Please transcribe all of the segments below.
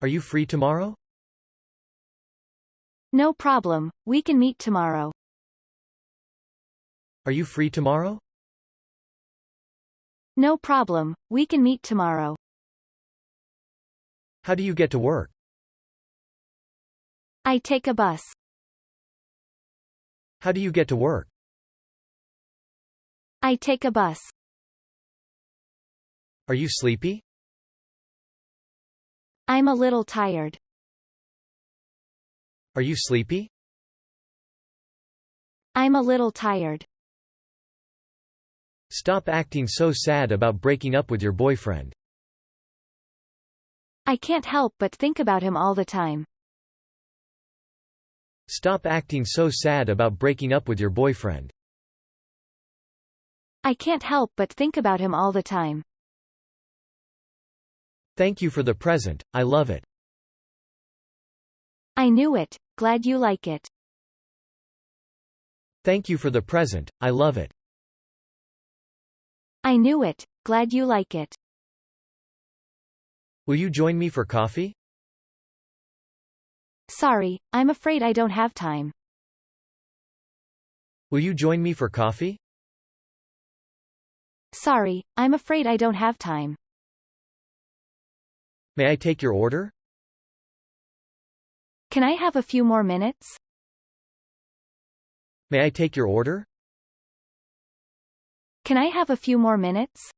Are you free tomorrow? No problem, we can meet tomorrow. Are you free tomorrow? No problem, we can meet tomorrow. How do you get to work? I take a bus. How do you get to work? I take a bus. Are you sleepy? I'm a little tired. Are you sleepy? I'm a little tired. Stop acting so sad about breaking up with your boyfriend. I can't help but think about him all the time. Stop acting so sad about breaking up with your boyfriend. I can't help but think about him all the time. Thank you for the present, I love it. I knew it, glad you like it. Thank you for the present, I love it. I knew it, glad you like it. Will you join me for coffee? Sorry, I'm afraid I don't have time. Will you join me for coffee? Sorry, I'm afraid I don't have time. May I take your order? Can I have a few more minutes? May I take your order? Can I have a few more minutes?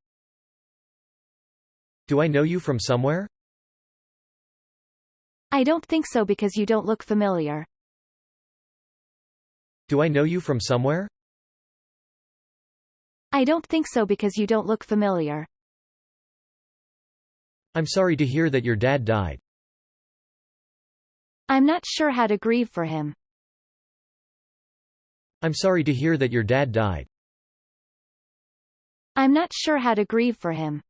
Do I know you from somewhere? I don't think so because you don't look familiar. Do I know you from somewhere? I don't think so because you don't look familiar. I'm sorry to hear that your dad died. I'm not sure how to grieve for him. I'm sorry to hear that your dad died. I'm not sure how to grieve for him.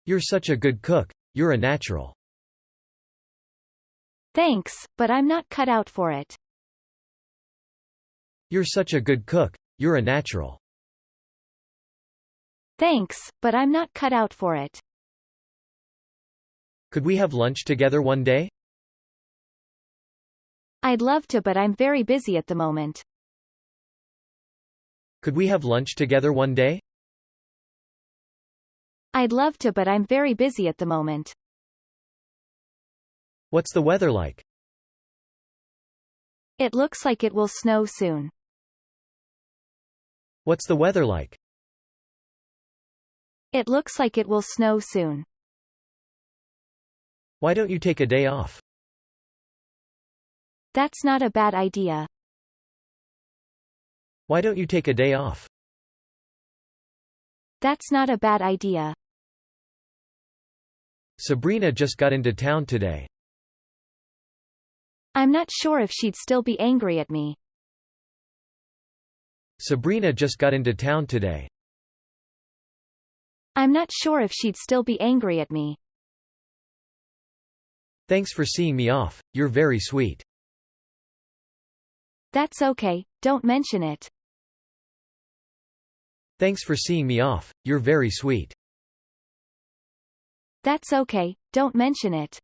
You're such a good cook. You're a natural. Thanks, but I'm not cut out for it. You're such a good cook. You're a natural. Thanks, but I'm not cut out for it. Could we have lunch together one day? I'd love to, but I'm very busy at the moment. Could we have lunch together one day? I'd love to, but I'm very busy at the moment. What's the weather like? It looks like it will snow soon. What's the weather like? It looks like it will snow soon. Why don't you take a day off? That's not a bad idea. Why don't you take a day off? That's not a bad idea. Sabrina just got into town today. I'm not sure if she'd still be angry at me. Sabrina just got into town today. I'm not sure if she'd still be angry at me. Thanks for seeing me off. You're very sweet. That's okay, don't mention it. Thanks for seeing me off. You're very sweet. That's okay, don't mention it.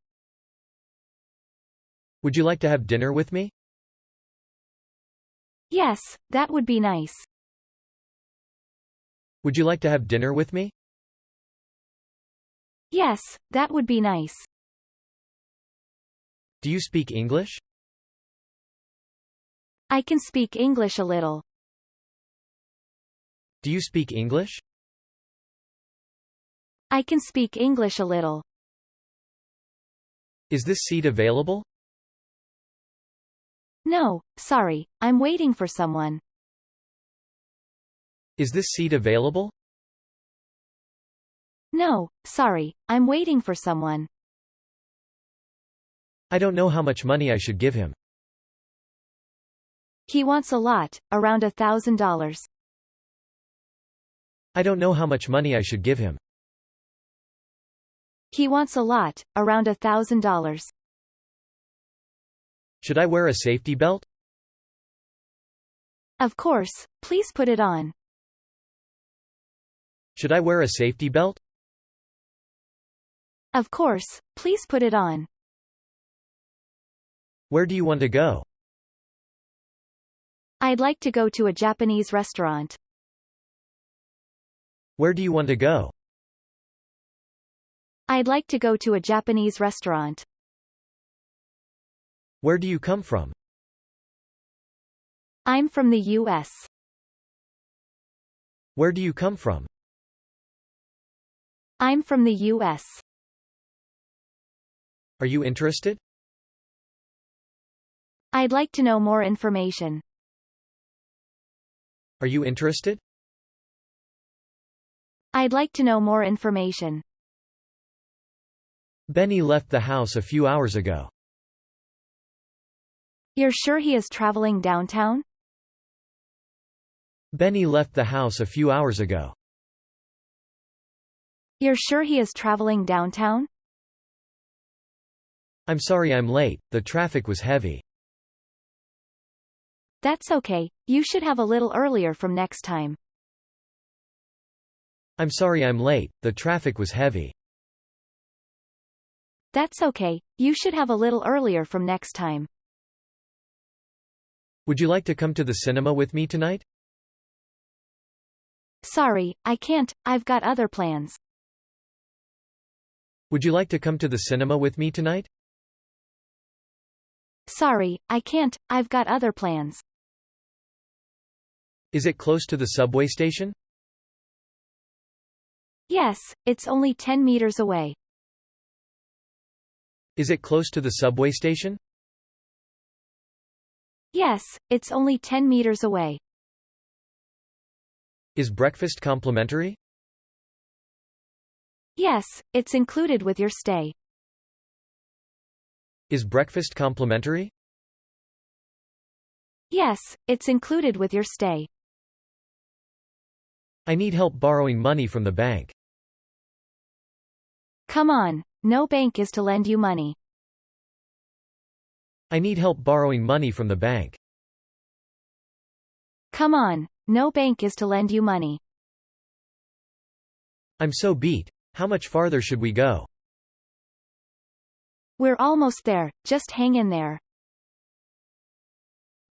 Would you like to have dinner with me? Yes, that would be nice. Would you like to have dinner with me? Yes, that would be nice. Do you speak English? I can speak English a little. Do you speak English? I can speak English a little. Is this seat available? No, sorry, I'm waiting for someone. Is this seat available? No, sorry, I'm waiting for someone. I don't know how much money I should give him. He wants a lot, around $1,000. I don't know how much money I should give him. He wants a lot, around $1,000. Should I wear a safety belt? Of course, please put it on. Should I wear a safety belt? Of course, please put it on. Where do you want to go? I'd like to go to a Japanese restaurant. Where do you want to go? I'd like to go to a Japanese restaurant. Where do you come from? I'm from the U.S. Where do you come from? I'm from the U.S. Are you interested? I'd like to know more information. Are you interested? I'd like to know more information. Benny left the house a few hours ago. You're sure he is traveling downtown? Benny left the house a few hours ago. You're sure he is traveling downtown? I'm sorry I'm late, the traffic was heavy. That's okay, you should have a little earlier from next time. I'm sorry I'm late, the traffic was heavy. That's okay, you should have a little earlier from next time. Would you like to come to the cinema with me tonight? Sorry, I can't, I've got other plans. Would you like to come to the cinema with me tonight? Sorry, I can't, I've got other plans. Is it close to the subway station? Yes, it's only 10 meters away. Is it close to the subway station? Yes, it's only 10 meters away. Is breakfast complimentary? Yes, it's included with your stay. Is breakfast complimentary? Yes, it's included with your stay. I need help borrowing money from the bank. Come on, no bank is to lend you money. I need help borrowing money from the bank. Come on, no bank is to lend you money. I'm so beat. How much farther should we go? We're almost there, just hang in there.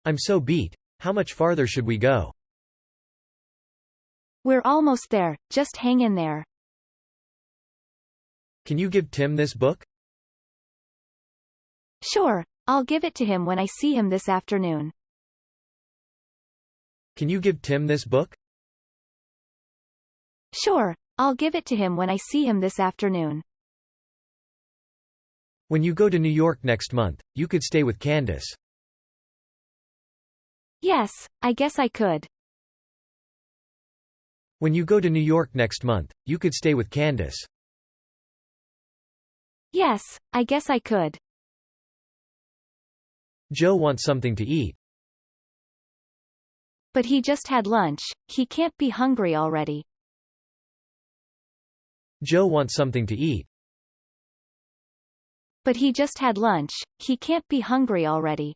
I'm so beat. How much farther should we go? We're almost there, just hang in there. Can you give Tim this book? Sure, I'll give it to him when I see him this afternoon. Can you give Tim this book? Sure, I'll give it to him when I see him this afternoon. When you go to New York next month, you could stay with Candace. Yes, I guess I could. When you go to New York next month, you could stay with Candace. Yes, I guess I could. Joe wants something to eat. But he just had lunch, he can't be hungry already. Joe wants something to eat. But he just had lunch, he can't be hungry already.